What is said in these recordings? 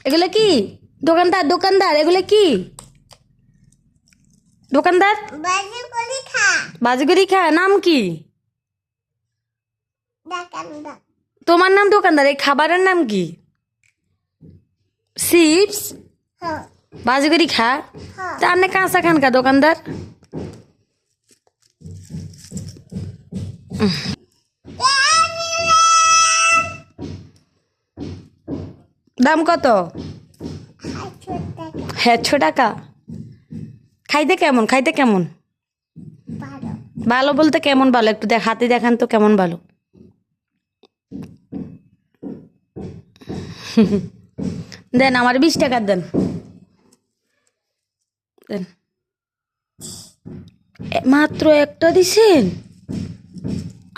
এগুলো কি? দোকানদার দোকানদার এগুলো কি? দোকানদার বাজিগরি খা নাম কি? তোমার নাম দোকানদার, এই খাবারের নাম কি? চিপস বাজিগরি খা। তা আপনি কাঁচা খান কা দোকানদার? দাম কত? 100 টাকা। খাইতে কেমন? খাইতে কেমন? ভালো বলতে কেমন ভালো? একটু হাতে দেখান তো কেমন ভালো। দেন আমার 20 টাকা দেন। দেন মাত্র একটা দিছেন,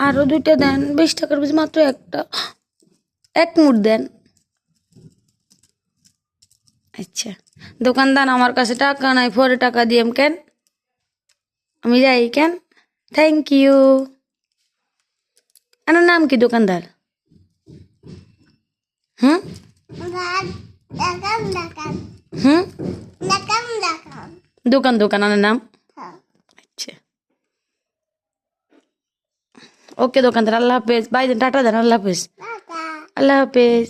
আরো 2টা দেন। 20 টাকার বেশি মাত্র একটা, এক মুঠ দেন। আচ্ছা দোকানদার আমার কাছে টাকা নাই, পরে টাকা দিয়েম কেন? আমি যাই কেন? Thank you. আমার নাম কি দোকানদার? হুম হুম দোকান দোকান আমার নাম। আচ্ছা ওকে দোকানদার, আল্লাহ হাফেজ। বাই দেন, টাটা দেন, আল্লাহ হাফেজ। আল্লাহ হাফেজ।